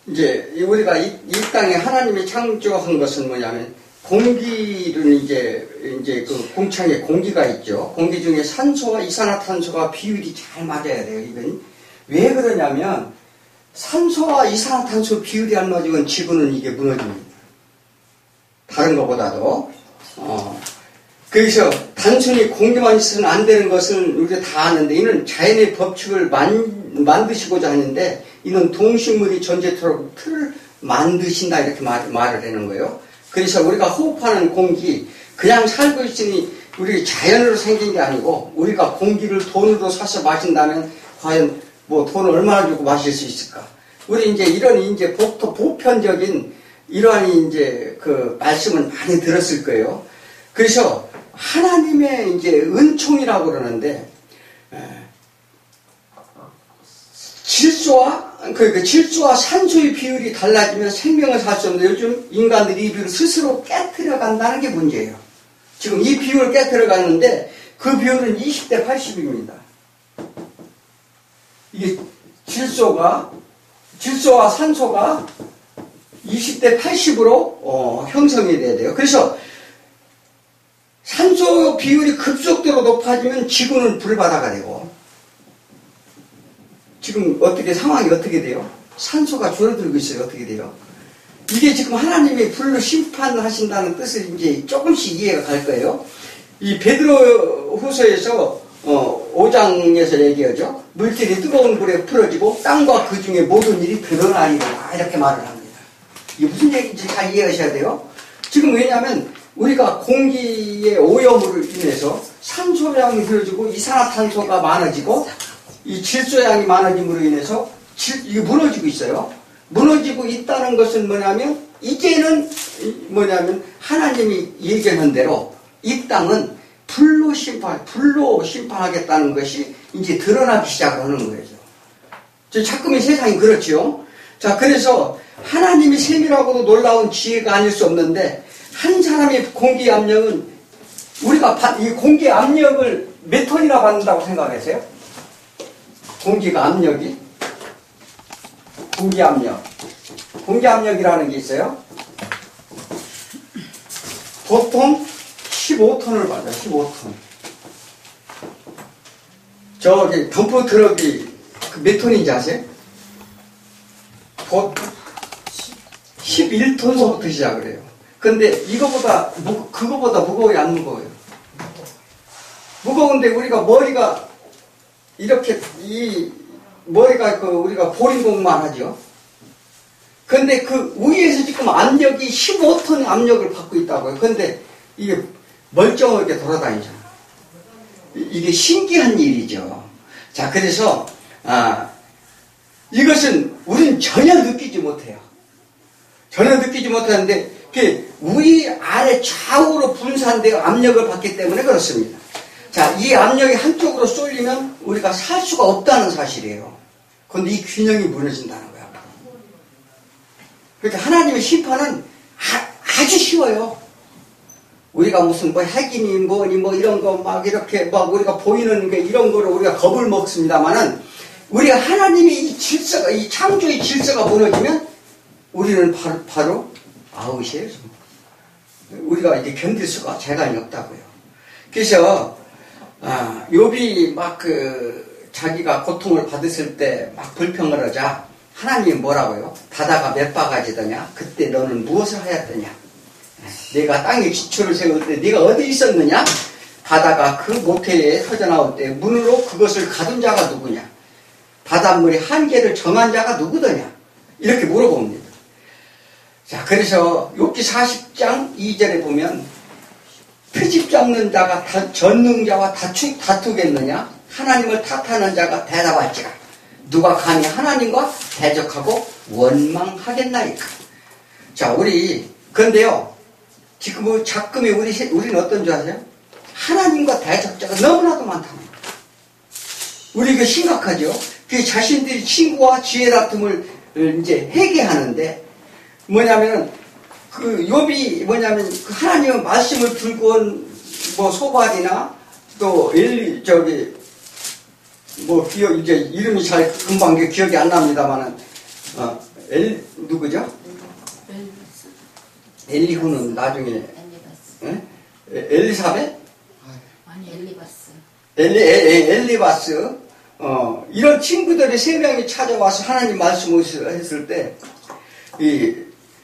이제 우리가 이 땅에 하나님이 창조한 것은 뭐냐면 공기를 이제 그 공창에 공기가 있죠. 공기 중에 산소와 이산화탄소가 비율이 잘 맞아야 돼요. 이건 왜 그러냐면 산소와 이산화탄소 비율이 안 맞으면 지구는 이게 무너집니다. 다른 것보다도. 그래서 단순히 공기만 있으면 안 되는 것은 우리가 다 아는데 이는 자연의 법칙을 만드시고자 하는데 이는 동식물이 존재토록 틀을 만드신다 이렇게 말을 하는 거예요. 그래서 우리가 호흡하는 공기 그냥 살고 있으니 우리 자연으로 생긴 게 아니고 우리가 공기를 돈으로 사서 마신다면 과연 뭐 돈을 얼마나 주고 마실 수 있을까? 우리 이제 이런 이제 보편적인 이러한 이제 그 말씀을 많이 들었을 거예요. 그래서 하나님의 이제 은총이라고 그러는데 질소와 산소의 비율이 달라지면 생명을 살 수 없는데 요즘 인간들이 이 비율을 스스로 깨트려 간다는 게 문제예요. 지금 이 비율을 깨트려 가는데 그 비율은 20대 80입니다. 이게 질소와 산소가 20대 80으로 형성이 돼야 돼요. 그래서 산소 비율이 급속도로 높아지면 지구는 불바다가 되고 지금 상황이 어떻게 돼요? 산소가 줄어들고 있어요. 어떻게 돼요? 이게 지금 하나님이 불로 심판을 하신다는 뜻을 이제 조금씩 이해가 갈 거예요. 이 베드로 후서에서 5장에서 얘기하죠. 물질이 뜨거운 불에 풀어지고 땅과 그 중에 모든 일이 드러나리라 이렇게 말을 합니다. 이게 무슨 얘기인지 잘 이해하셔야 돼요. 지금 왜냐하면 우리가 공기의 오염으로 인해서 산소량이 들어지고 이산화탄소가 많아지고 이 질소량이 많아짐으로 인해서 이게 무너지고 있어요. 무너지고 있다는 것은 뭐냐면 이제는 하나님이 예견한 대로 이 땅은 불로 심판하겠다는 것이 이제 드러나기 시작하는 거죠. 자꾸만 세상이 그렇지요. 자, 그래서 하나님이 세밀하고도 놀라운 지혜가 아닐 수 없는데 한 사람의 공기 압력은 우리가 이 공기 압력을 몇 톤이나 받는다고 생각하세요? 공기 압력이라는 게 있어요. 보통 15톤을 받아요. 15톤. 저기 덤프 트럭이 몇 톤인지 아세요? 11톤서부터 시작을 해요. 근데 그거보다 무거워요, 안 무거워요? 무거운데 우리가 머리가 이렇게 우리가 보링공만 하죠. 근데 그 위에서 지금 압력이 15톤 압력을 받고 있다고요. 근데 이게 멀쩡하게 돌아다니잖아. 이게 신기한 일이죠. 자, 그래서 이것은 우리는 전혀 느끼지 못해요. 전혀 느끼지 못하는데 위 아래 좌우로 분산되어 압력을 받기 때문에 그렇습니다. 자, 이 압력이 한쪽으로 쏠리면 우리가 살 수가 없다는 사실이에요. 그런데 이 균형이 무너진다는 거야. 그러니까 하나님의 심판은 아주 쉬워요. 우리가 무슨 핵이니 이런 거 이렇게 우리가 보이는 게 이런 거를 우리가 겁을 먹습니다만은 우리가 하나님의 이 질서가, 이 창조의 질서가 무너지면 우리는 바로 아웃이에요. 우리가 이제 견딜 수가 재간이 없다고요. 그래서 욥이 자기가 고통을 받았을 때 불평을 하자 하나님이 뭐라고요? 바다가 몇 바가지더냐? 그때 너는 무엇을 하였더냐? 내가 땅에 기초를 세울 때 네가 어디 있었느냐? 바다가 그 모태에 터져나올 때 문으로 그것을 가둔 자가 누구냐? 바닷물의 한계를 정한 자가 누구더냐? 이렇게 물어봅니다. 자, 그래서 욥기 40장 2절에 보면 트집 잡는 자가 전능자와 다투겠느냐? 하나님을 탓하는 자가 대답할지라. 누가 감히 하나님과 대적하고 원망하겠나이까. 자, 그런데요, 지금 작금에 우리는 어떤 줄 아세요? 하나님과 대적자가 너무나도 많답니다. 우리 이거 심각하죠? 그 자신들이 친구와 지혜 다툼을 이제 회개하는데, 욥이 그 하나님의 말씀을 들고 온 소발이나 또 이제 이름이 잘 금방 기억이 안 납니다만은 누구죠? 엘리후는 나중에 엘리사벳? 아니 엘리바스. 엘리바스. 이런 친구들이 3명이 찾아와서 하나님 말씀을 했을 때,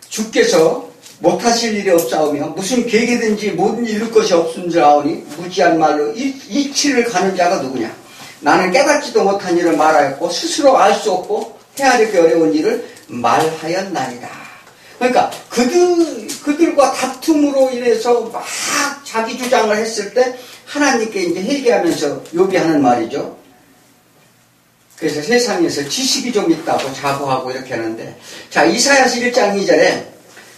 주께서 못하실 일이 없사오며 무슨 계획이든지 모든 이룰 것이 없은 줄 아오니 무지한 말로 이치를 가는 자가 누구냐. 나는 깨닫지도 못한 일을 말하였고 스스로 알 수 없고 헤아리기 어려운 일을 말하였나이다. 그러니까 그들과 다툼으로 인해서 막 자기 주장을 했을 때 하나님께 이제 회개하면서 요비하는 말이죠. 그래서 세상에서 지식이 좀 있다고 자부하고 이렇게 하는데, 자, 이사야서 1장 2절에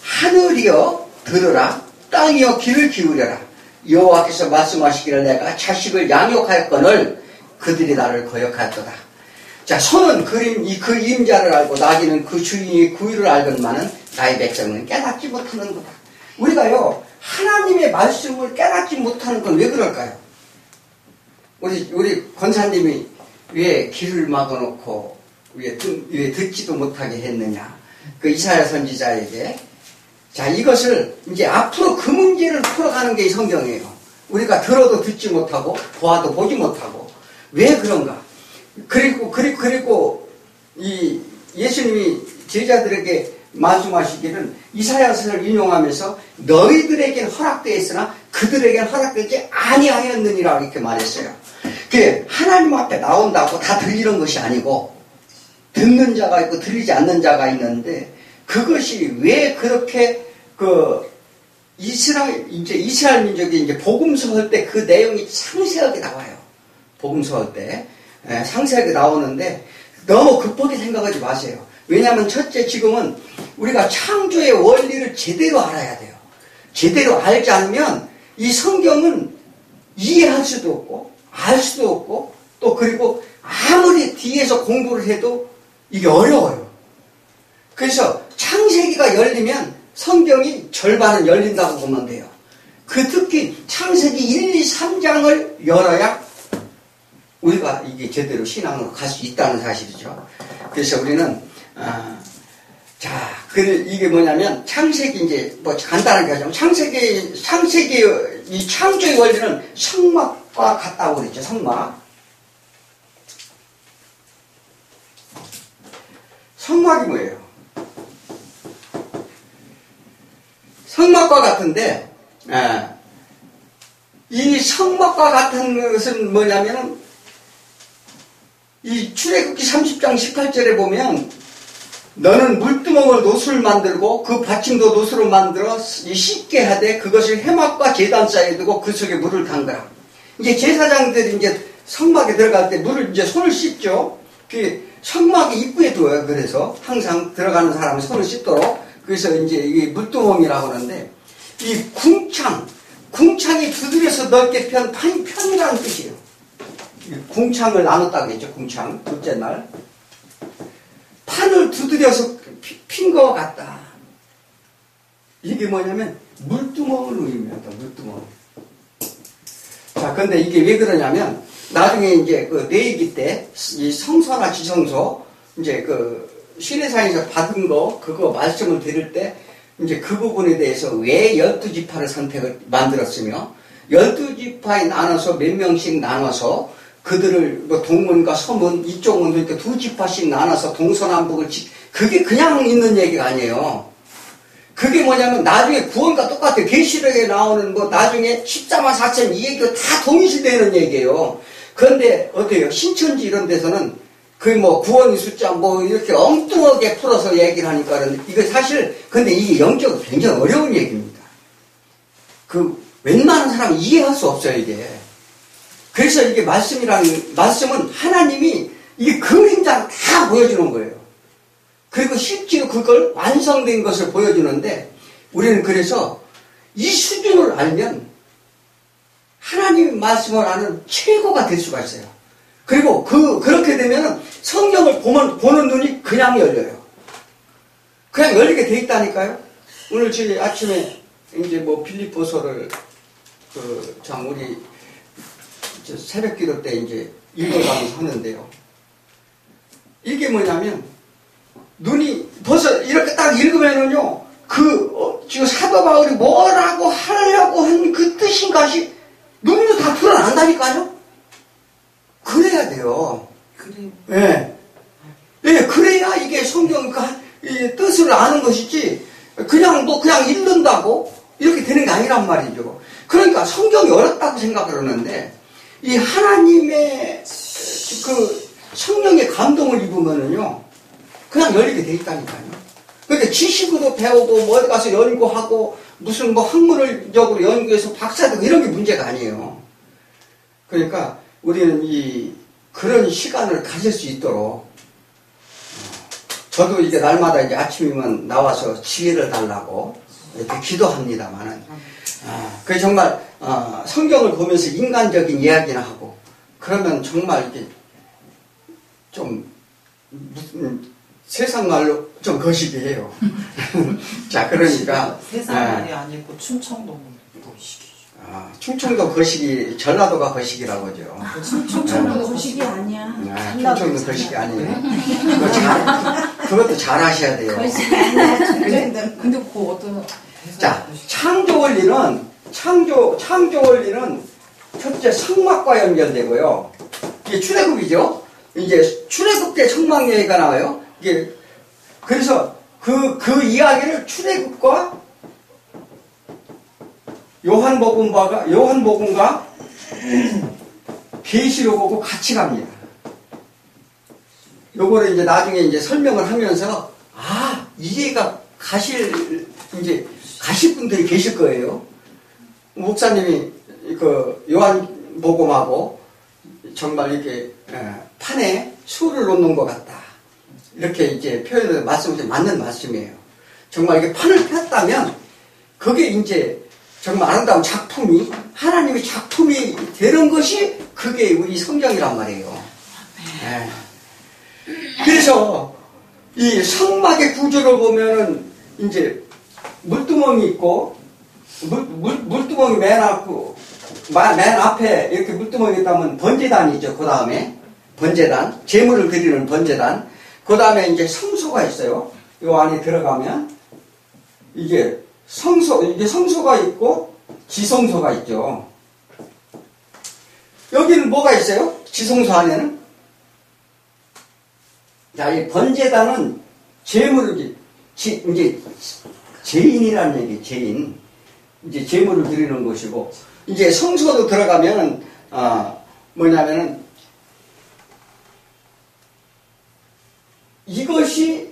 하늘이여 들으라, 땅이여 귀를 기울여라. 여호와께서 말씀하시기를 내가 자식을 양육하였거늘 그들이 나를 거역하였도다. 자, 소는 그 임자를 알고 나귀는 그 주인이 구유를 알건만은 나의 백성은 깨닫지 못하는 거다. 우리가요, 하나님의 말씀을 깨닫지 못하는 건 왜 그럴까요? 우리 권사님이 왜 길을 막아놓고 왜 듣지도 못하게 했느냐. 그 이사야 선지자에게. 자, 이것을 이제 앞으로 그 문제를 풀어가는 게 이 성경이에요. 우리가 들어도 듣지 못하고 보아도 보지 못하고 왜 그런가. 그리고 이 예수님이 제자들에게 말씀하시기를 이사야서를 인용하면서 너희들에겐 허락되어 있으나 그들에겐 허락되지 아니하였느니라 이렇게 말했어요. 그 하나님 앞에 나온다고 다 들리는 것이 아니고 듣는 자가 있고 들리지 않는 자가 있는데, 그것이 왜 그렇게 이스라엘 민족이 이제 복음서 할 때 그 내용이 상세하게 나와요. 복음서 할 때 상세하게 나오는데 너무 급하게 생각하지 마세요. 왜냐하면 첫째, 지금은 우리가 창조의 원리를 제대로 알아야 돼요. 제대로 알지 않으면 이 성경은 이해할 수도 없고 알 수도 없고, 또 그리고 아무리 뒤에서 공부를 해도 이게 어려워요. 그래서 창세기가 열리면 성경이 절반은 열린다고 보면 돼요. 특히 창세기 1, 2, 3장을 열어야 우리가 이게 제대로 신앙으로 갈 수 있다는 사실이죠. 그래서 우리는 이게 뭐냐면 창세기 이제 뭐 간단하게 하자면 창세기 이 창조의 원리는 성막과 같다고 그랬죠. 성막이 뭐예요? 성막과 같은데, 이 성막과 같은 것은 뭐냐면은, 이 출애굽기 30장 18절에 보면, 너는 물두멍을 노수를 만들고 그 받침도 노수로 만들어 씻게 하되 그것을 해막과 제단 사이에 두고 그 속에 물을 담그라. 이제 제사장들이 이제 성막에 들어갈 때 물을 이제 손을 씻죠. 그 성막이 입구에 둬요. 그래서 항상 들어가는 사람은 손을 씻도록. 그래서 이제 이게 물두멍이라고 하는데, 이 궁창이 두드려서 넓게 편이라는 뜻이에요. 궁창을 나눴다고 했죠. 궁창. 둘째 날. 판을 두드려서 핀 것 같다. 이게 뭐냐면 물두멍을 의미한다. 물두멍. 자, 근데 이게 왜 그러냐면 나중에 이제 그 내이기 때 이 성소나 지성소 이제 시내산에서 받은 그거 말씀을 드릴 때 이제 그 부분에 대해서 왜 12지파를 만들었으며 12지파에 나눠서 몇 명씩 나눠서 그들을 뭐 동문과 서문 이쪽은 이렇게 2지파씩 나눠서 동서남북을 그게 그냥 있는 얘기가 아니에요. 그게 뭐냐면 나중에 구원과 똑같아요. 계시록에 나오는 뭐 나중에 14만 4천 이 얘기가 다 동일시되는 얘기예요. 그런데 어때요? 신천지 이런 데서는 구원의 숫자 이렇게 엉뚱하게 풀어서 얘기를 하니까 이거 사실 근데 이게 영적으로 굉장히 어려운 얘기입니다. 웬만한 사람은 이해할 수 없어요, 이게. 그래서 이게 말씀은 하나님이 이 그림자를 다 보여주는 거예요. 그리고 실제로 그걸 완성된 것을 보여주는데 우리는 그래서 이 수준을 알면 하나님의 말씀을 아는 최고가 될 수가 있어요. 그리고 그렇게 되면 성경을 보는 눈이 그냥 열려요. 그냥 열리게 돼 있다니까요. 오늘 저희 아침에 이제 빌립보서를 우리 새벽 기도 때 이제 읽어가면서 하는데요. 이게 뭐냐면 눈이 벌써 이렇게 딱 읽으면은요, 지금 사도 바울이 뭐라고 하려고 한 그 뜻인가시 눈으로 다 드러난다니까요? 그래야 돼요. 그래요. 예. 예, 그래야 이게 성경 이 뜻을 아는 것이지, 그냥 읽는다고 이렇게 되는 게 아니란 말이죠. 그러니까 성경이 어렵다고 생각을 하는데, 이 하나님의 성령의 감동을 입으면은요, 그냥 열리게 돼 있다니까요. 그러니까 지식으로 배우고, 뭐 어디 가서 연구하고, 무슨 뭐 학문적으로 연구해서 박사되고 이런 게 문제가 아니에요. 그러니까 우리는 그런 시간을 가질 수 있도록, 저도 이제 날마다 이제 아침이면 나와서 지혜를 달라고 이렇게 기도합니다만은, 그게 정말, 성경을 보면서 인간적인 이야기나 하고, 그러면 정말 이렇게 좀, 무슨, 세상 말로 좀 거시기해요. 자, 그러니까. 세상 말이 아니고 충청도 거시기. 충청도 거시기, 전라도가 거시기라고 하죠. 충청도 거시기 아니야. 충청도 거시기 아니에요. 그것도 잘 하셔야 돼요. 거시기 아니야. 근데 그 어떤. 자, 창조 원리는 첫째 성막과 연결되고요. 이게 출애굽이죠. 이제 출애굽 때 청망예가 나와요. 이게 그래서 그 이야기를 출애굽과 요한복음과 계시록하고 같이 갑니다. 요거를 이제 나중에 이제 설명을 하면서 이해가 가실 분들이 계실 거예요. 목사님이 요한복음하고 정말 이렇게 판에 수를 놓는 것 같다. 이렇게 이제 표현을 말씀이 맞는 말씀이에요. 정말 이게 판을 폈다면 그게 이제 정말 아름다운 작품이 하나님의 작품이 되는 것이 그게 우리 성경이란 말이에요. 네. 그래서 이 성막의 구조를 보면은 이제 물두멍이 있고 물두멍이 맨 앞에 이렇게 물두멍이 있다면 번제단이 있죠. 그 다음에 번제단, 제물을 드리는 번제단. 그 다음에 이제 성소가 있어요. 요 안에 들어가면 이게 성소가 있고 지성소가 있죠. 여기는 뭐가 있어요? 지성소 안에는? 자, 이 번제단은 제물을 이제 제인이라는 얘기, 제인. 이제 제물을 드리는 것이고, 이제 성소도 들어가면은 뭐냐면은 이것이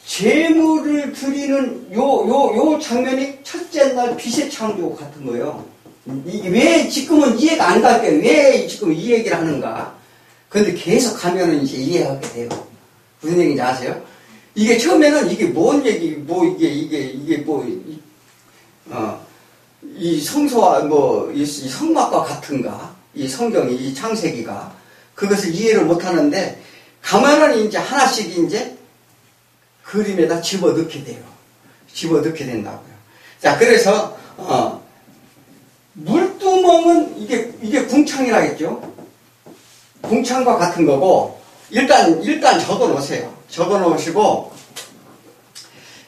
제물을 드리는 요 장면이 첫째 날 빛의 창조 같은 거예요. 왜 지금은 이해가 안 갈 거예요. 왜 지금 이 얘기를 하는가? 그런데 계속 가면은 이제 이해하게 돼요. 무슨 얘기인지 아세요? 이게 처음에는 이게 뭔 얘기, 이 성소와 이 성막과 같은가? 이 성경이, 이 창세기가. 그것을 이해를 못 하는데, 가만히 이제 하나씩 이제 그림에다 집어넣게 돼요. 집어넣게 된다고요. 자, 그래서, 물두멍은 이게 궁창이라 했죠. 궁창과 같은 거고, 일단 적어 놓으세요. 적어 놓으시고,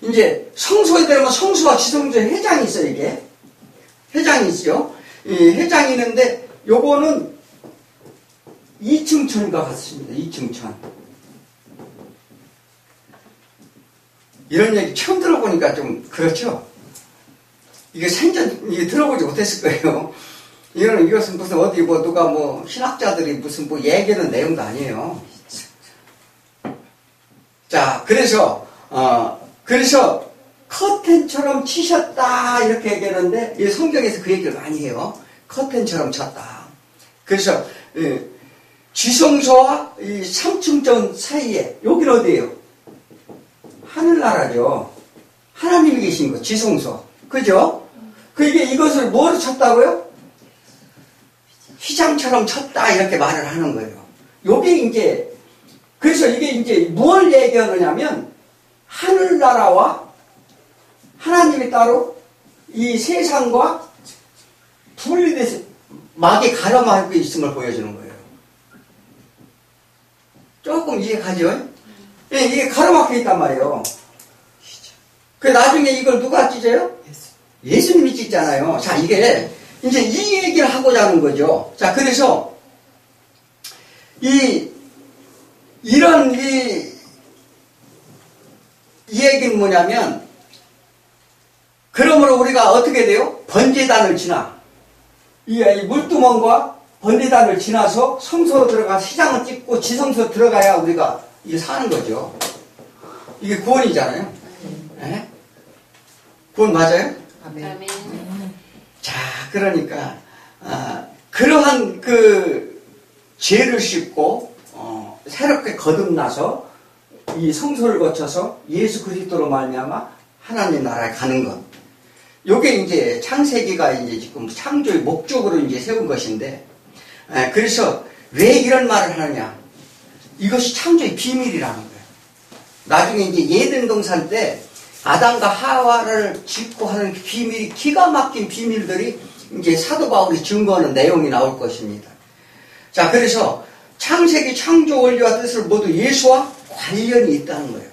이제 성소에 들어가면 성소와 지성소에 회장이 있어요, 이게. 회장이 있죠. 이 회장이 있는데, 요거는 2층천과 같습니다. 2층천. 이런 얘기 처음 들어보니까 좀 그렇죠? 이게 이게 들어보지 못했을 거예요. 이것은 무슨 어디 누가 신학자들이 무슨 얘기하는 내용도 아니에요. 자, 그래서 커튼처럼 치셨다 이렇게 얘기하는데 이 성경에서 그 얘기를 많이 해요. 커튼처럼 쳤다. 그래서 지성소와 이 3층전 사이에 여기는 어디예요? 하늘나라죠. 하나님이 계신 거, 지성소. 그죠? 이것을 뭐로 쳤다고요? 휘장처럼 쳤다 이렇게 말을 하는 거예요. 그래서 이게 이제 뭘 얘기하느냐면 하늘나라와 하나님이 따로 이 세상과 분리돼서 막이 가로막고 있음을 보여주는 거예요. 조금 이해가죠? 이게 가로막혀 있단 말이에요. 그 나중에 이걸 누가 찢어요? 예수. 예수님이 찢잖아요. 자, 이게 이제 이 얘기를 하고자 하는 거죠. 자, 그래서 이런 이 얘기는 뭐냐면, 그러므로 우리가 어떻게 돼요? 번제단을 지나, 이 물두멍과 번제단을 지나서 성소로 들어가 시장을 찍고 지성소로 들어가야 우리가 이게 사는 거죠. 이게 구원이잖아요. 네? 구원 맞아요? 아멘. 자, 그러니까 그러한 그 죄를 씻고 새롭게 거듭나서 이 성소를 거쳐서 예수 그리스도로 말미암아 하나님 나라에 가는 것. 요게 이제 창세기가 이제 지금 창조의 목적으로 이제 세운 것인데, 그래서 왜 이런 말을 하느냐? 이것이 창조의 비밀이라는 거예요. 나중에 이제 예덴 동산 때 아담과 하와를 짓고 하는 비밀이, 기가 막힌 비밀들이 이제 사도 바울이 증거하는 내용이 나올 것입니다. 자, 그래서 창세기 창조 원리와 뜻을 모두 예수와 관련이 있다는 거예요.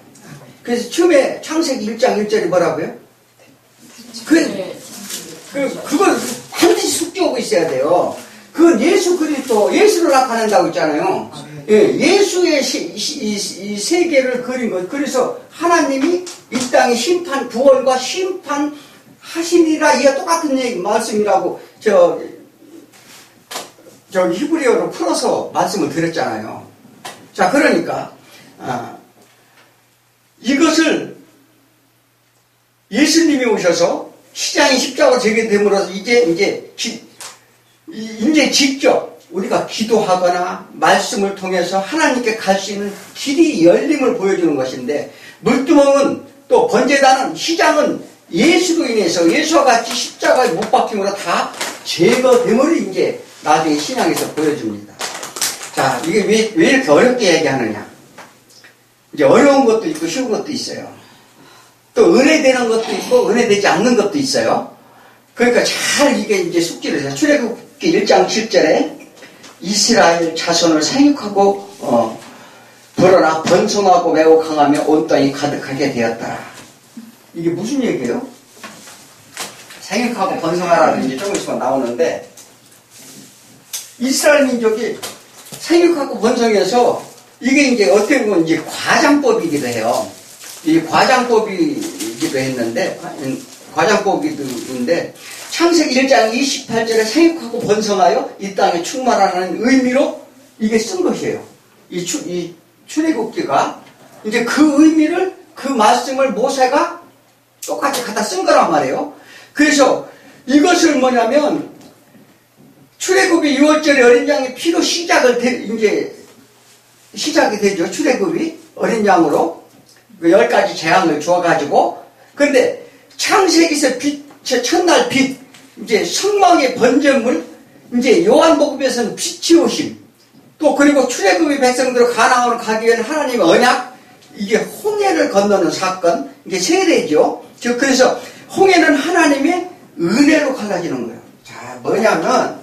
그래서 처음에 창세기 1장 1절이 뭐라고요? 그걸 반드시 숙지하고 있어야 돼요. 그건 예수 그리스도, 예수를 나타낸다고 했잖아요. 예, 예수의 이 세계를 그린 것. 그래서 하나님이 이 땅의 심판, 구원과 심판하시리라. 이게 똑같은 얘기, 말씀이라고, 히브리어로 풀어서 말씀을 드렸잖아요. 자, 그러니까, 이것을 예수님이 오셔서 시장이 십자가로 제거됨으로써 이제 직접 우리가 기도하거나 말씀을 통해서 하나님께 갈 수 있는 길이 열림을 보여주는 것인데, 물두멍은 또 번제단은 시장은 예수로 인해서 예수와 같이 십자가에 못 박힘으로 다 제거됨을 이제 나중에 신앙에서 보여줍니다. 자, 이게 왜 이렇게 어렵게 얘기하느냐? 이제 어려운 것도 있고 쉬운 것도 있어요. 또 은혜되는 것도 있고 은혜되지 않는 것도 있어요. 그러니까 잘 이게 이제 숙지를 해서 출애굽기 1장 7절에 이스라엘 자손을 생육하고 불어나 번성하고 매우 강하며 온 땅이 가득하게 되었더라. 이게 무슨 얘기예요? 생육하고 번성하라는 이제 조금 있으면 나오는데, 이스라엘 민족이 생육하고 번성해서 이게 이제 어떻게 보면 이제 과장법이기도 해요. 이 과장법이기도 했는데, 과장법인데, 창세기 1장 28절에 생육하고 번성하여 이 땅에 충만하는 의미로 이게 쓴 것이에요. 이 출애굽기가 이제 그 의미를, 그 말씀을 모세가 똑같이 갖다 쓴 거란 말이에요. 그래서 이것을 뭐냐면, 출애굽이 6월절에 어린 양의 피로 이제 시작이 되죠. 출애굽이 어린 양으로 그 10가지 재앙을 주어가지고. 근데 창세기에서 첫날 빛, 이제 성망의 번제물, 이제 요한복음에서는 빛이 오심, 또 그리고 출애굽의 백성들을 가나안으로 가기 위한 하나님의 언약, 이게 홍해를 건너는 사건, 이게 세례죠. 즉 그래서 홍해는 하나님의 은혜로 갈라지는 거예요. 자, 뭐냐면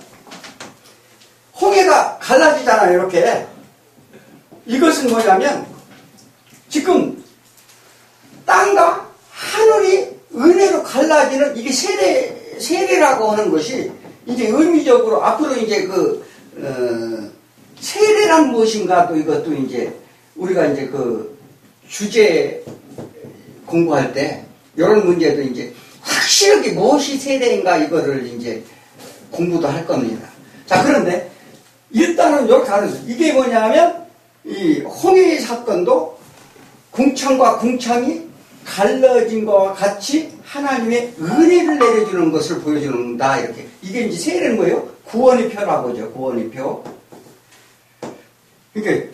홍해가 갈라지잖아요. 이렇게. 이것은 뭐냐면 지금 땅과 하늘이 은혜로 갈라지는 이게 세례라고 하는 것이 이제 의미적으로 앞으로 이제 세례란 무엇인가, 또 이것도 이제 우리가 이제 그 주제 공부할 때 이런 문제도 이제 확실하게 무엇이 세례인가 이거를 이제 공부도 할 겁니다. 자, 그런데 일단은 이렇게 하는 거예요. 이게 뭐냐면 이 홍해의 사건도 궁창과 궁창이 갈라진 것과 같이 하나님의 은혜를 내려주는 것을 보여주는다. 이렇게. 이게 이제 세례는 뭐예요? 구원의 표라고 하죠. 구원의 표. 그러니까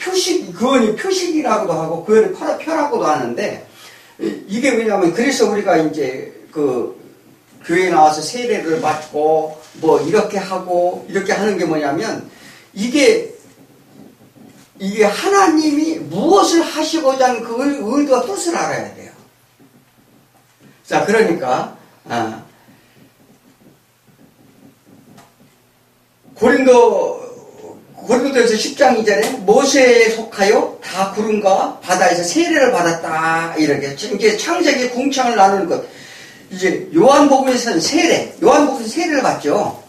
구원의 표식이라고도 하고 구원의 표라고도 하는데, 이게 왜냐하면 그래서 우리가 이제 그 교회에 나와서 세례를 받고 뭐 이렇게 하고 이렇게 하는 게 뭐냐면, 이게 하나님이 무엇을 하시고자 하는 그 의도와 뜻을 알아야 돼요. 자, 그러니까 고린도전서 10장 2절에 모세에 속하여 다 구름과 바다에서 세례를 받았다. 이렇게 이제 창세기 궁창을 나누는 것. 이제 요한복음에서는 요한복음에서 세례를 받죠.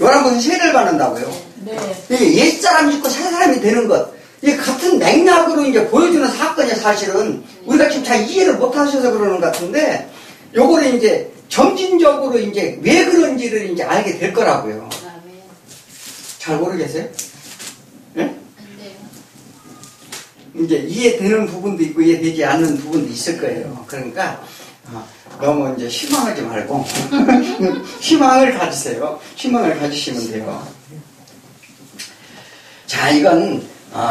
요한복음에서 세례를 받는다고요. 네. 옛사람 죽고 새 사람이 되는 것. 이 같은 맥락으로 이제 보여주는 사건이 사실은 우리가 지금 잘 이해를 못 하셔서 그러는 것 같은데, 요거를 이제 점진적으로 이제 왜 그런지를 이제 알게 될 거라고요. 잘 모르겠어요? 예? 안 돼요. 이제 이해되는 부분도 있고 이해되지 않는 부분도 있을 거예요. 그러니까 너무 이제 희망하지 말고 희망을 가지세요. 희망을 가지시면 돼요. 자, 이건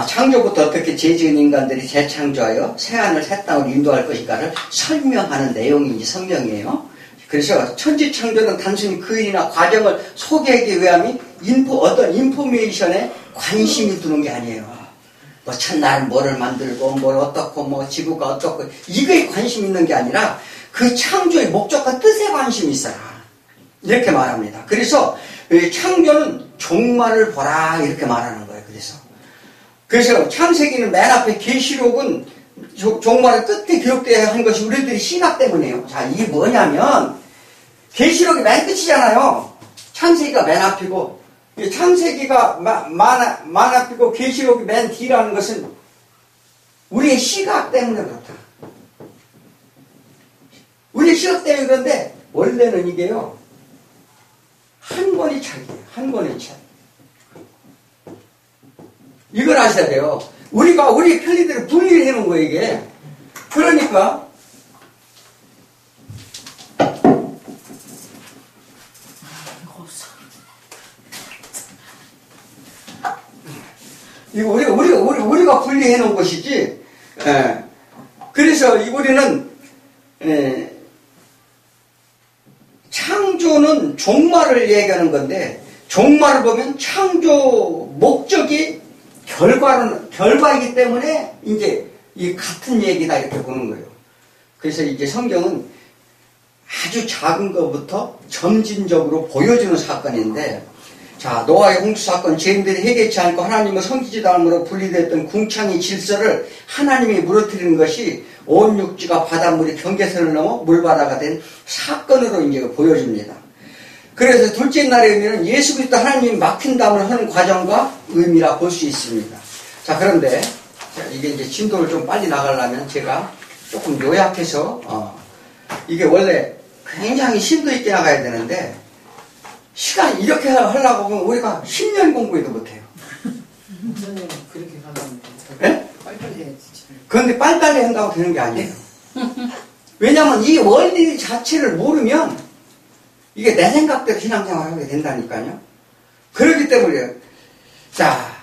창조부터 어떻게 죄지은 인간들이 재창조하여 새하늘 새 땅을 인도할 것인가를 설명하는 내용이 성경이에요. 그래서 천지창조는 단순히 그 일이나 과정을 소개하기 위함이 어떤 인포메이션에 관심이 두는 게 아니에요. 뭐 첫날 뭐를 만들고 뭘 어떻고 뭐 지구가 어떻고 이거에 관심 있는 게 아니라 그 창조의 목적과 뜻에 관심이 있어라. 이렇게 말합니다. 그래서 창조는 종말을 보라 이렇게 말하는 거예요. 그래서 창세기는 맨 앞에 계시록은 종말의 끝에 기록되어야 한 것이 우리들이 신학 때문이에요. 자, 이게 뭐냐면 계시록이 맨 끝이잖아요. 창세기가 맨 앞이고 창세기가 맨 앞이고 계시록이 맨 뒤라는 것은 우리의 시각 때문에 그렇다. 우리의 시각 때문에 그런데 원래는 이게요. 한 권의 책이에요. 한 권의 책. 이걸 아셔야 돼요. 우리가 우리 편리대로 분리를 해놓은 거예요, 이게. 그러니까, 이거 우리가 분리해 놓은 것이지, 예. 그래서 우리는, 창조는 종말을 얘기하는 건데, 종말을 보면 창조 목적이 결과이기 때문에 이제 이 같은 얘기다 이렇게 보는 거예요. 그래서 이제 성경은 아주 작은 것부터 점진적으로 보여주는 사건인데, 자, 노아의 홍수 사건, 죄인들이 해결치 않고 하나님의 섬기지도 않음으로 분리됐던 궁창의 질서를 하나님이 무너뜨리는 것이 온 육지가 바닷물이 경계선을 넘어 물바다가 된 사건으로 이제 보여집니다. 그래서 둘째 날의 의미는 예수 그리스도 하나님이 막힌 다음을 하는 과정과 의미라 볼 수 있습니다. 자, 그런데 이게 이제 진도를 좀 빨리 나가려면 제가 조금 요약해서 이게 원래 굉장히 심도 있게 나가야 되는데 시간 이렇게 하려고 하면 우리가 10년 공부해도 못해요. 선생님 그렇게 가면 네? 빨리빨리 해야지. 그런데 빨리빨리 한다고 되는 게 아니에요. 왜냐하면 이 원리 자체를 모르면 이게 내 생각대로 신앙생활을 하게 된다니까요. 그렇기 때문에 자,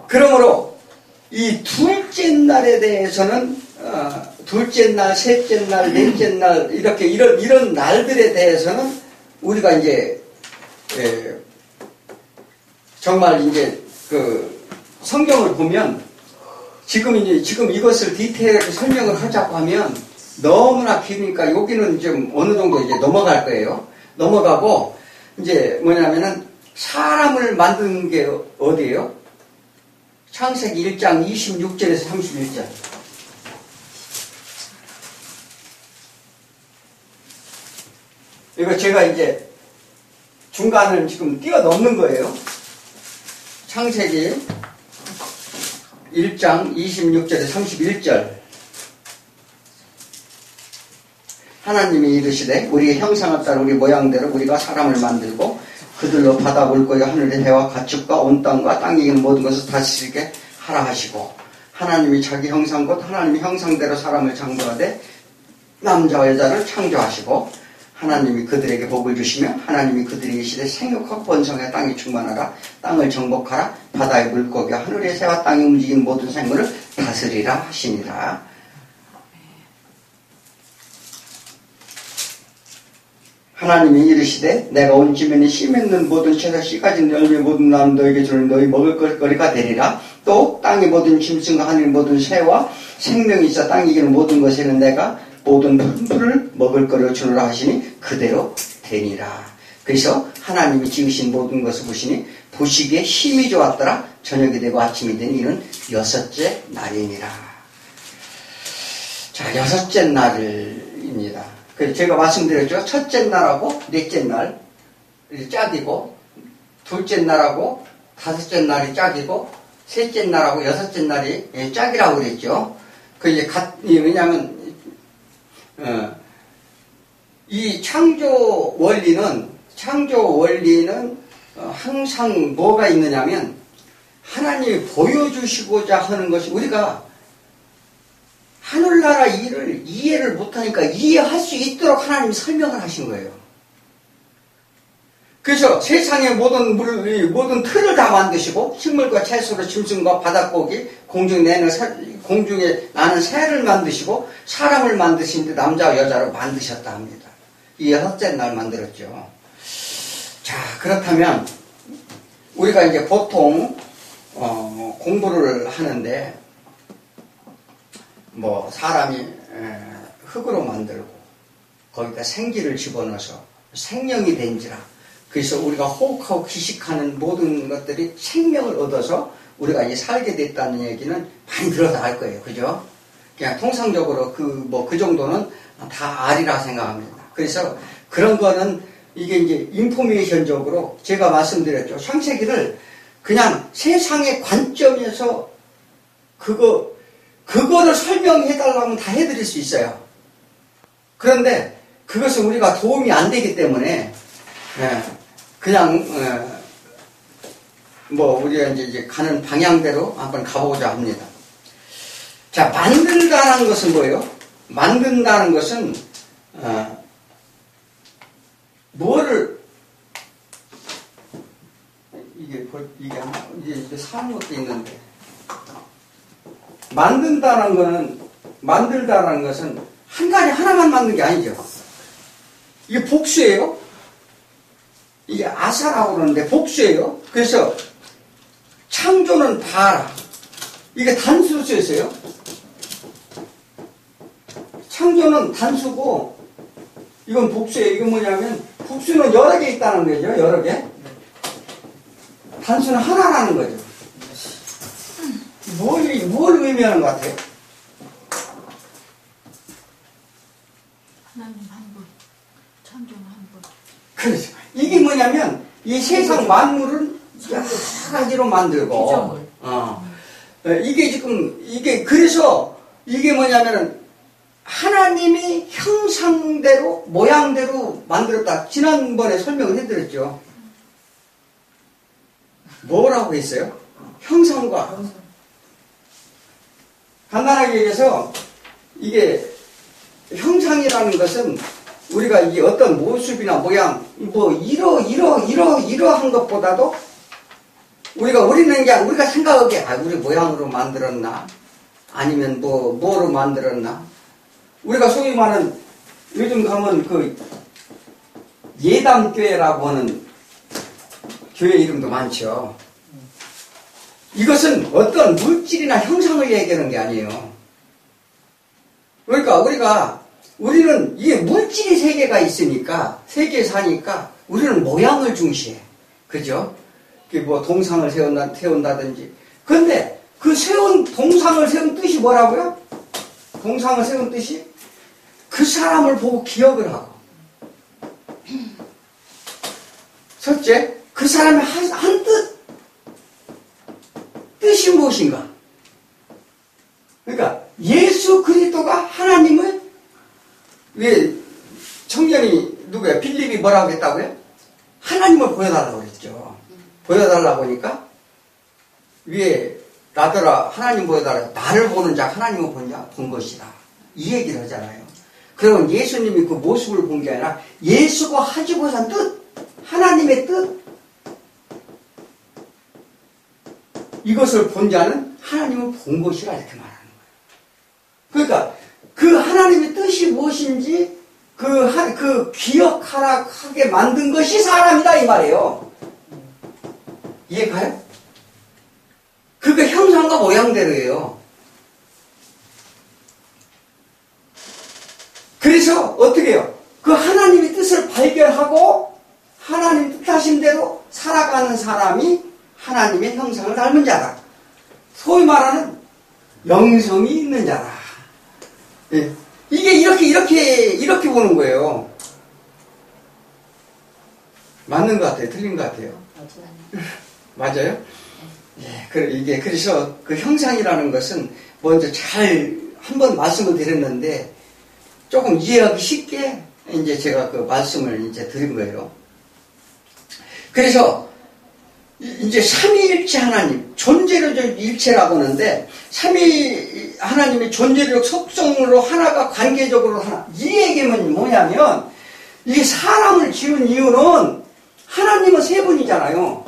그러므로 이 둘째 날에 대해서는 둘째 날, 셋째 날, 넷째 날 이렇게 이런 날들에 대해서는 우리가 이제 정말 이제 그 성경을 보면 지금 이것을 디테일하게 설명을 하자고 하면 너무나 기니까 여기는 좀 어느 정도 이제 넘어갈 거예요. 넘어가고 이제 뭐냐면은 사람을 만드는 게 어디예요? 창세기 1장 26절에서 31절. 이거 제가 이제 중간을 지금 뛰어넘는 거예요. 창세기 1장 26절에서 31절. 하나님이 이르시되 우리의 형상을 따라 우리 모양대로 우리가 사람을 만들고 그들로 바다 물고기와 하늘의 해와 가축과 온 땅과 땅에 있는 모든 것을 다스리게 하라 하시고 하나님이 자기 형상 곧 하나님의 형상대로 사람을 창조하되 남자와 여자를 창조하시고 하나님이 그들에게 복을 주시며 하나님이 그들에게 이르시되 생육하고 번성해 땅이 충만하라 땅을 정복하라 바다의 물고기와 하늘의 새와 땅에 움직이는 모든 생물을 다스리라 하시니라. 하나님이 이르시되 내가 온 지면에 씨 맺는 모든 채소 씨 가진 열매 모든 나무 너에게 주는 너희 먹을 거리가 되리라. 또 땅의 모든 짐승과 하늘 모든 새와 생명이 있어 땅에 기는 모든 것에는 내가 모든 풀을 먹을 거리로 주노라 하시니 그대로 되니라. 그래서 하나님이 지으신 모든 것을 보시니 보시기에 힘이 좋았더라. 저녁이 되고 아침이 되니 이는 여섯째 날이니라. 자, 여섯째 날입니다. 그래서 제가 말씀드렸죠. 첫째 날하고 넷째 날 짝이고, 둘째 날하고 다섯째 날이 짝이고, 셋째 날하고 여섯째 날이 짝이라고 그랬죠. 그 이제 왜냐하면 이 창조 원리는 항상 뭐가 있느냐면 하나님이 보여주시고자 하는 것이 우리가 하늘나라 일을 이해를 못하니까 이해할 수 있도록 하나님이 설명을 하신 거예요. 그래서 세상의 모든 틀을 다 만드시고 식물과 채소로 짐승과 바닷고기 공중에 나는 새를 만드시고 사람을 만드신 데 남자와 여자로 만드셨다 합니다. 이 여섯째 날 만들었죠. 자, 그렇다면 우리가 이제 보통 공부를 하는데 뭐 사람이 흙으로 만들고 거기다 생기를 집어넣어서 생명이 된지라. 그래서 우리가 호흡하고 기식하는 모든 것들이 생명을 얻어서 우리가 이제 살게 됐다는 얘기는 많이 들어서 알 거예요. 그죠? 그냥 통상적으로 그 정도는 다 알이라 생각합니다. 그래서 그런 거는 이게 이제 인포메이션적으로 제가 말씀드렸죠. 창세기를 그냥 세상의 관점에서 그거를 설명해달라면 다 해드릴 수 있어요. 그런데 그것은 우리가 도움이 안 되기 때문에 그냥 우리가 이제 가는 방향대로 한번 가보자 합니다. 자, 만든다는 것은 뭐예요? 만든다는 것은 뭐를 이게 사는 것도 있는데 만들다는 것은 한 가지 하나만 만든 게 아니죠. 이게 복수예요. 이게 아사라고 그러는데 복수예요. 그래서 창조는 바라. 이게 단수로 쓰였어요. 창조는 단수고 이건 복수예요. 이건 뭐냐면 복수는 여러 개 있다는 거죠. 여러 개. 단수는 하나라는 거죠. 뭘 의미하는 것 같아요? 하나님 한 분, 창조는 한 분. 그렇죠. 이게 뭐냐면 이 세상 만물은 여러 가지로 만들고 그래서 이게 뭐냐면은 하나님이 형상대로 모양대로 만들었다. 지난번에 설명을 해드렸죠. 뭐라고 했어요? 형상과 간단하게 얘기해서 이게 형상이라는 것은 우리가 이게 어떤 모습이나 모양 이러한 것보다도 우리는 그냥 우리가 생각하기에 우리 모양으로 만들었나 아니면 뭐로 만들었나 우리가 소위 말하는 요즘 가면 그 예담교회라고 하는 교회 이름도 많죠. 이것은 어떤 물질이나 형상을 얘기하는 게 아니에요. 그러니까 우리는 이게 물질이 세계가 있으니까 세계에 사니까 우리는 모양을 중시해. 그죠? 동상을 세운다든지. 근데 그 동상을 세운 뜻이 뭐라고요? 동상을 세운 뜻이 그 사람을 보고 기억을 하고. 첫째, 그 사람의 한 뜻이 무엇인가? 그러니까 예수 그리스도가 하나님을 왜 청년이 누구야? 빌립이 뭐라고 했다고요? 하나님을 보여달라고 그랬죠. 보여달라고 하니까 위에 나더라 하나님 보여달라 나를 보는 자 하나님을 본 것이다. 이 얘기를 하잖아요. 그러면 예수님이 그 모습을 본 게 아니라 예수가 하시고자 한 뜻, 하나님의 뜻 이것을 본 자는 하나님을 본 것이라 이렇게 말하는 거예요. 그러니까 그 하나님의 뜻이 무엇인지 그 기억하게 만든 것이 사람이다 이 말이에요. 이해가요? 그게 형상과 모양대로예요. 그래서 어떻게 해요? 그 하나님의 뜻을 발견하고 하나님 사람이 하나님의 형상을 닮은 자다. 소위 말하는 영성이 있는 자다. 예. 이게 이렇게 보는 거예요. 맞는 것 같아요? 틀린 것 같아요? 맞아요? 예, 그래서 그 형상이라는 것은 먼저 잘 한번 말씀을 드렸는데 조금 이해하기 쉽게 이제 제가 그 말씀을 이제 드린 거예요. 그래서 이제 삼위일체 하나님, 존재적 일체라고 하는데 삼위 하나님의 존재적 속성으로 하나가 관계적으로 하나. 이 얘기는 뭐냐면 이게 사람을 지은 이유는 하나님은 세 분이잖아요.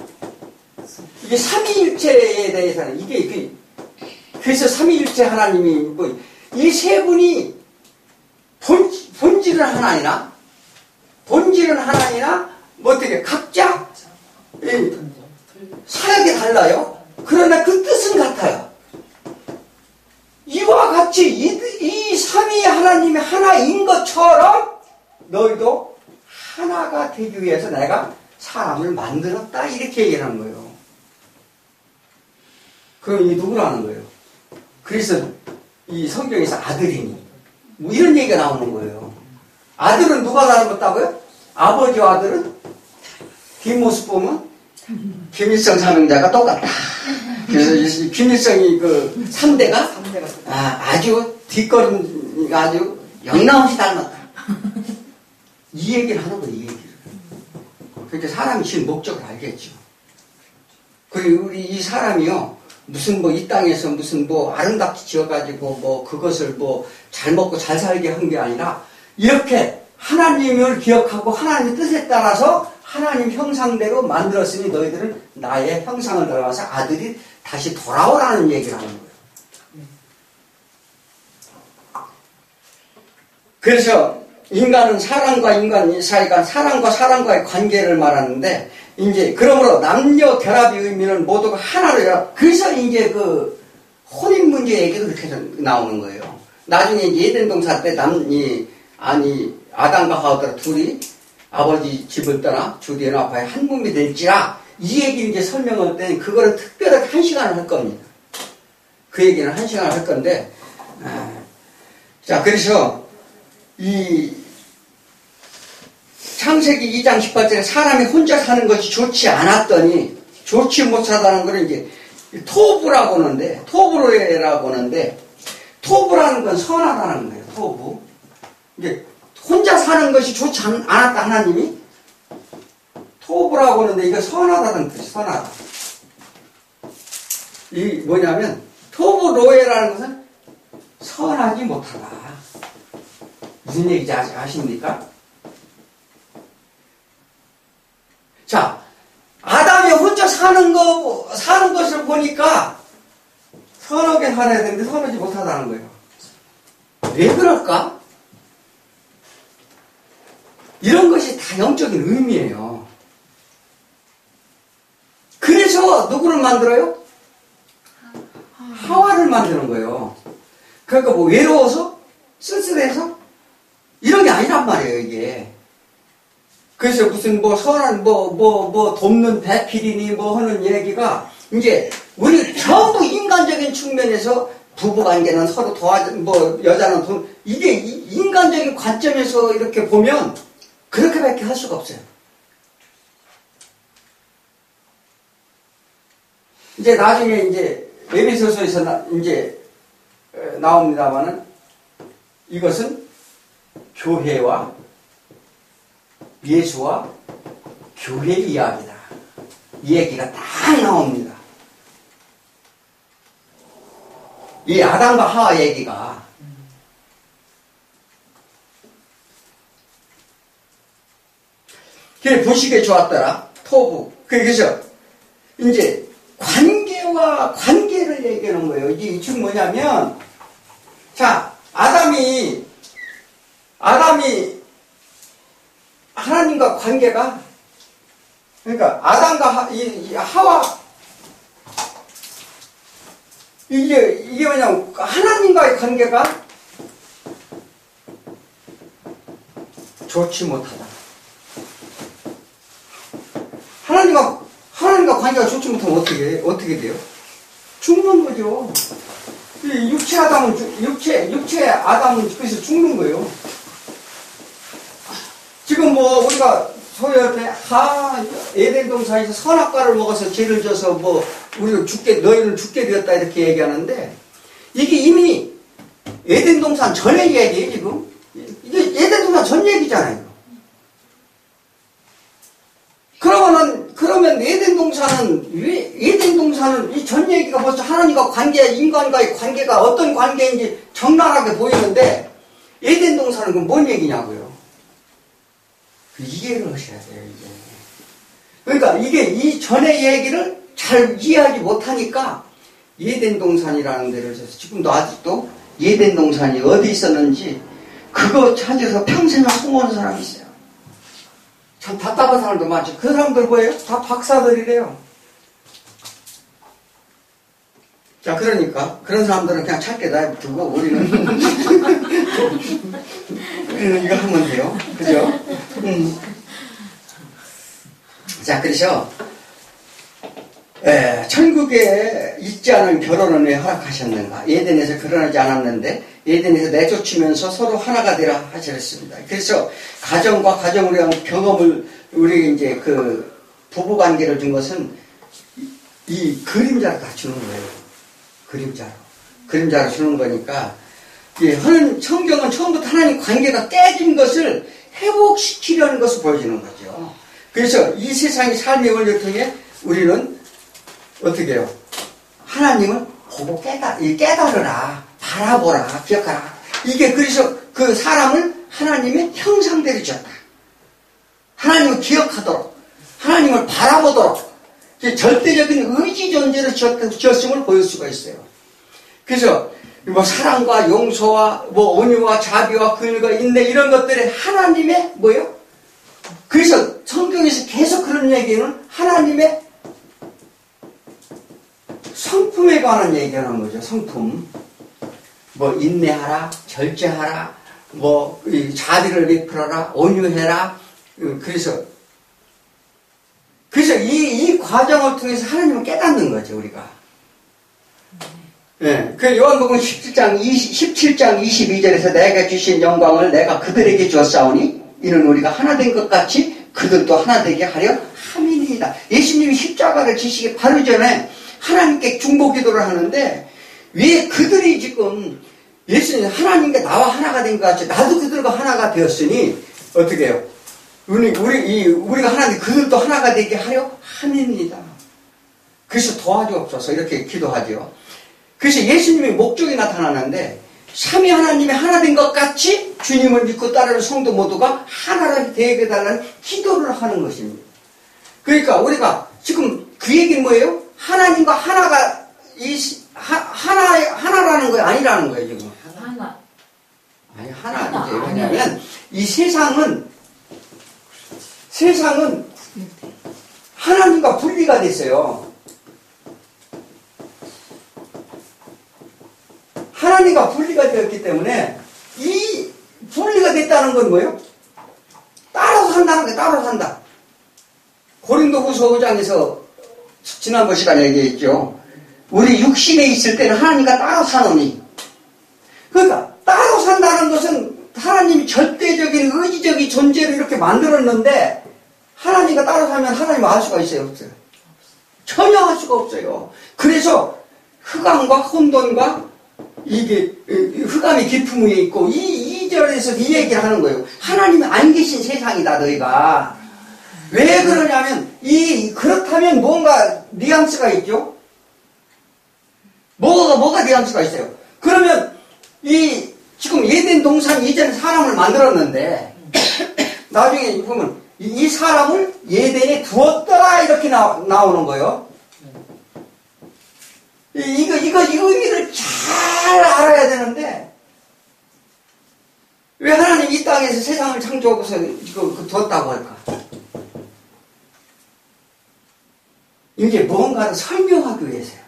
이게 삼위일체에 대해서는 그래서 삼위일체 하나님이 뭐 이 세 분이 본질은 하나이나 뭐 어떻게 각자 사역이 달라요. 그러나 그 뜻은 같아요. 이와 같이 이 삼위 하나님이 하나인 것처럼 너희도 하나가 되기 위해서 내가 사람을 만들었다 이렇게 얘기하는 거예요. 그럼 이 누구라는 거예요? 그래서 이 성경에서 아들이니 뭐 이런 얘기가 나오는 거예요. 아들은 누가 닮았다고요? 아버지와 아들은 뒷모습 보면 김일성 삼형제가 똑같다. 그래서 김일성이 그 3대가 아주 뒷걸음이가 아주 영락없이 닮았다. 이 얘기를 하는 거예요. 이 얘기를. 그러니까 사람이 지은 목적을 알겠죠. 그리고 우리 이 사람이요 무슨 뭐 이 땅에서 무슨 뭐 아름답게 지어가지고 뭐 그것을 뭐 잘 먹고 잘 살게 한 게 아니라 이렇게 하나님을 기억하고 하나님의 뜻에 따라서 하나님 형상대로 만들었으니 너희들은 나의 형상을 닮아서 아들이 다시 돌아오라는 얘기를 하는 거예요. 그래서 인간은 사람과 인간 사이가 사람과 사람과의 관계를 말하는데 이제 그러므로 남녀 결합의 의미는 모두가 하나로 그래서 이제 그 혼인 문제 얘기도 그렇게 나오는 거예요. 나중에 이제 에덴 동산 때 아담과 하와가 둘이 아버지 집을 떠나 주디에 아파에 한 몸이 될지라 이 얘기 이제 설명할 때는 그거를 특별하게 1시간을 할 겁니다. 그 얘기는 1시간을 할 건데 자 그래서 이 창세기 2장 18절에 사람이 혼자 사는 것이 좋지 않았더니 좋지 못하다는 걸 이제 토부라고 하는데 토부로라고 하는데 토부라는 건 선하다는 거예요. 토부. 이제 혼자 사는 것이 좋지 않았다 하나님이 토부라고 하는데 이거 선하다는 뜻이 선하다. 이 뭐냐면 토부로에라는 것은 선하지 못하다. 무슨 얘기인지 아십니까? 자, 아담이 혼자 사는 것을 보니까 선하게 살아야 되는데 선하지 못하다는 거예요. 왜 그럴까? 이런 것이 다 영적인 의미예요. 그래서 누구를 만들어요? 하와를 만드는 거예요. 그러니까 뭐 외로워서? 쓸쓸해서? 이런 게 아니란 말이에요, 이게. 그래서 무슨 뭐 선한 돕는 배필이니 뭐 하는 얘기가 이제 우리 전부 인간적인 측면에서 부부관계는 서로 뭐 여자는 이게 인간적인 관점에서 이렇게 보면 그렇게밖에 할 수가 없어요. 이제 나중에 이제 에베소서에서 이제 나옵니다만은 이것은 교회와 예수와 교회 이야기다. 이 얘기가 딱 나옵니다. 이 아담과 하와 얘기가 그래 보시기에 좋았더라. 토부. 그래서 이제 관계와 관계를 얘기하는 거예요. 이게 지금 뭐냐면 자 아담이 하나님과 관계가 그러니까 아담과 하와 이게 뭐냐면 하나님과의 관계가 좋지 못하다. 하나님과 자기가 좋지 못하면 어떻게 돼요? 죽는 거죠. 이 육체 아담은 그래서 죽는 거예요. 지금 뭐 우리가 소위한테 에덴 동산에서 선악과를 먹어서 죄를 져서 뭐 우리가 너희는 죽게 되었다 이렇게 얘기하는데 이게 이미 에덴 동산 전의 얘기예요 지금. 이게 에덴 동산 전 얘기잖아요. 그러면 에덴 동산은 이 전 얘기가 벌써 하나님과 인간과의 관계가 어떤 관계인지 적나라하게 보이는데 에덴 동산은 그럼 뭔 얘기냐고요? 이해를 하셔야 돼요, 이제. 그러니까 이 전의 얘기를 잘 이해하지 못하니까 에덴 동산이라는 데를 지금도 아직도 에덴 동산이 어디 있었는지 그거 찾아서 평생을 숨어오는 사람이 있어요. 참 답답한 사람도 많죠. 그 사람들 뭐예요? 다 박사들이래요. 자, 그러니까 그런 사람들은 그냥 찾게 놔두고 우리는 이거 하면 돼요. 그죠? 자, 그래서 천국에 있지 않은 결혼은 왜 허락하셨는가? 에덴에서 결혼하지 않았는데 에덴에서 내쫓으면서 서로 하나가 되라 하셨습니다. 그래서 가정과 가정으로 한 경험을 우리 이제 그 부부 관계를 준 것은 이 그림자로 다 주는 거예요. 그림자로 주는 거니까 성경은 처음부터 하나님 관계가 깨진 것을 회복시키려는 것을 보여주는 거죠. 그래서 이 세상의 삶의 원리를 통해 우리는 어떻게 해요? 하나님을 보고 깨달으라, 바라보라, 기억하라. 이게 그래서 그 사람을 하나님의 형상대로 지었다. 하나님을 기억하도록, 하나님을 바라보도록 절대적인 의지 존재로 지었음을 보일 수가 있어요. 그래서 뭐 사랑과 용서와 뭐 온유와 자비와 긍휼과 인내 이런 것들이 하나님의 뭐예요? 그래서 성경에서 계속 그런 얘기는 하나님의 성품에 관한 얘기하는 거죠. 성품. 뭐 인내하라, 절제하라, 뭐 자비를 베풀어라, 온유해라. 그래서 이 과정을 통해서 하나님을 깨닫는 거죠, 우리가. 예. 그 요한복음 17장 22절에서 내가 주신 영광을 내가 그들에게 주었사오니 이는 우리가 하나 된 것 같이 그들도 하나 되게 하려 함이니이다. 예수님이 십자가를 지시기 바로 전에 하나님께 중보 기도를 하는데 왜 그들이 지금 예수님 하나님과 나와 하나가 된 것 같이 나도 그들과 하나가 되었으니 어떻게 해요? 우리가 하나님 그들도 하나가 되게 하려 함입니다. 그래서 도와주옵소서 이렇게 기도하죠. 그래서 예수님의 목적이 나타나는데 삼위 하나님이 하나 된 것 같이 주님을 믿고 따르는 성도 모두가 하나로 되게 달라는 기도를 하는 것입니다. 그러니까 우리가 지금 그 얘기는 뭐예요? 하나님과 하나가 하나라는 거예요? 아니라는 거예요, 지금? 하나. 아니, 하나죠. 왜냐하면 이 세상은 하나님과 분리가 됐어요. 하나님과 분리가 되었기 때문에 이 분리가 됐다는 건 뭐예요? 따로 산다는 거예요. 따로 산다. 고린도후서 5장에서 지난번 시간에 얘기했죠. 우리 육신에 있을 때는 하나님과 따로 사노니. 그러니까 따로 산다는 것은 하나님이 절대적인 의지적인 존재로 이렇게 만들었는데 하나님과 따로 살면 하나님 알 수가 있어요? 없어요? 전혀 알 수가 없어요. 그래서 흑암과 혼돈과 이게 흑암의 깊음 위에 있고 이 절에서 이 얘기를 하는 거예요. 하나님이 안 계신 세상이다 너희가. 왜 그러냐면 그렇다면 뭔가 뉘앙스가 있죠. 뭐가 뉘앙스가 있어요. 그러면 지금 에덴 동산 이전에 사람을 만들었는데 나중에 보면 이 사람을 에덴에 두었더라 이렇게 나오는 거예요. 이거 의미를 잘 알아야 되는데 왜 하나님 이 땅에서 세상을 창조하고서 이거 뒀다고 할까? 이게 뭔가를 설명하기 위해서요.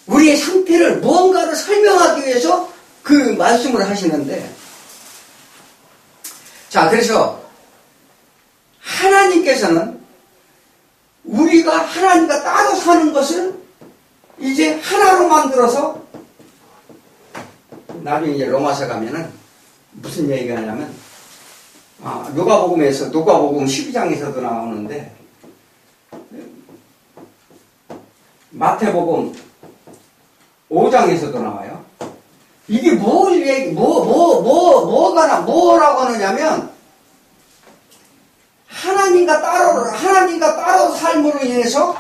우리의 상태를 무언가를 설명하기 위해서 그 말씀을 하시는데 자, 그래서 하나님께서는 우리가 하나님과 따로 사는 것을 이제 하나로 만들어서 나중에 이제 로마서 가면은 무슨 얘기가 하냐면 누가복음 12장에서도 나오는데 마태복음 5장에서도 나와요. 이게 뭐라고 하느냐면 하나님과 따로 삶으로 인해서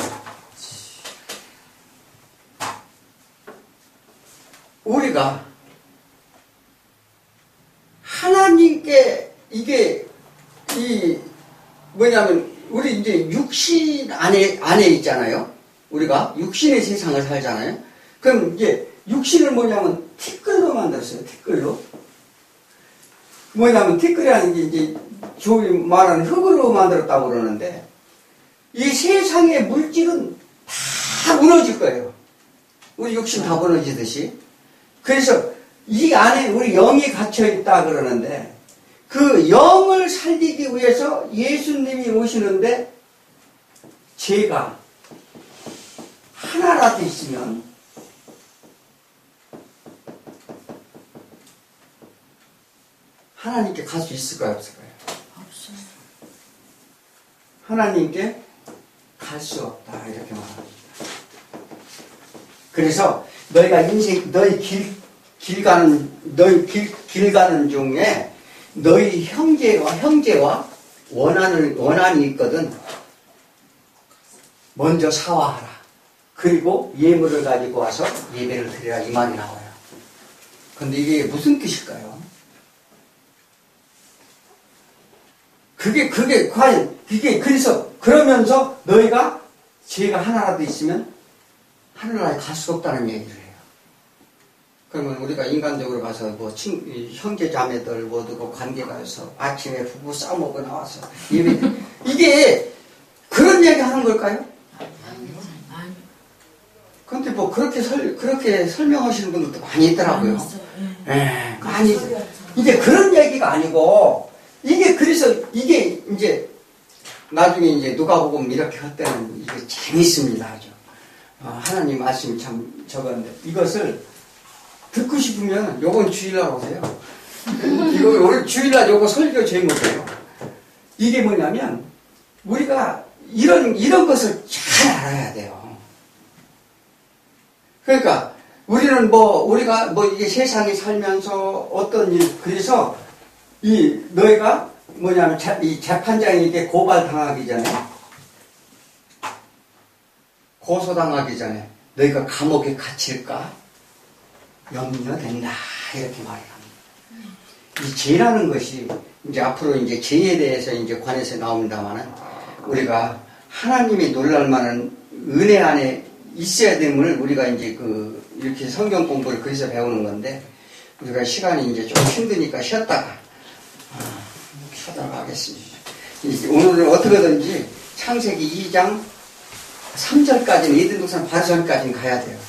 우리가 하나님께 뭐냐면 우리 이제 육신 안에 있잖아요. 우리가 육신의 세상을 살잖아요. 그럼 이제 육신을 뭐냐면 티끌로 만들었어요. 티끌로. 뭐냐면 티끌이라는 게 이제 조이 말하는 흙으로 만들었다고 그러는데 이 세상의 물질은 다 무너질 거예요. 우리 육신 다 무너지듯이. 그래서 이 안에 우리 영이 갇혀있다 그러는데 그 영을 살리기 위해서 예수님이 오시는데 죄가 하나라도 있으면 하나님께 갈 수 있을까요? 없을까요? 없어요. 하나님께 갈 수 없다 이렇게 말합니다. 그래서 너희가 너희 길 가는 중에 너희 형제와 원한이 있거든. 먼저 사화하라. 그리고 예물을 가지고 와서 예배를 드리라 이 말이 나와요. 근데 이게 무슨 뜻일까요? 그게 과연 그래서 그러면서 너희가 죄가 하나라도 있으면 하늘나라에 갈 수 없다는 얘기를 해요. 그러면 우리가 인간적으로 봐서 형제 자매들 모두 관계가 있어 아침에 부부 싸먹고 나와서 예배 이게 그런 얘기 하는 걸까요? 아니. 근데 그렇게 설명하시는 분들도 많이 있더라고요. 예, 많이 이제 그런 얘기가 아니고 그래서 이게 이제 나중에 이제 누가복음 이렇게 할 때는 이게 재밌습니다 아주. 하나님 말씀이 참 적었는데 이것을 듣고 싶으면 요건 주일날 오세요. 이거 오늘 주일날 요거 설교 제목이에요. 이게 뭐냐면 우리가 이런 것을 잘 알아야 돼요. 그러니까 우리는 우리가 이게 세상에 살면서 어떤 일 그래서 너희가 뭐냐면 이 재판장에게 고발당하기 전에 고소당하기 전에 너희가 감옥에 갇힐까 염려된다 이렇게 말을 합니다. 이 죄라는 것이 이제 앞으로 이제 죄에 대해서 이제 관해서 나옵니다만은 우리가 하나님이 놀랄 만한 은혜 안에 있어야 됨을 우리가 이제 이렇게 성경 공부를 그래서 배우는 건데 우리가 시간이 이제 좀 힘드니까 쉬었다가 하겠습니다. 오늘은 어떻게든지 창세기 2장 3절까지는 에덴 동산 바로 전까지는 가야 돼요.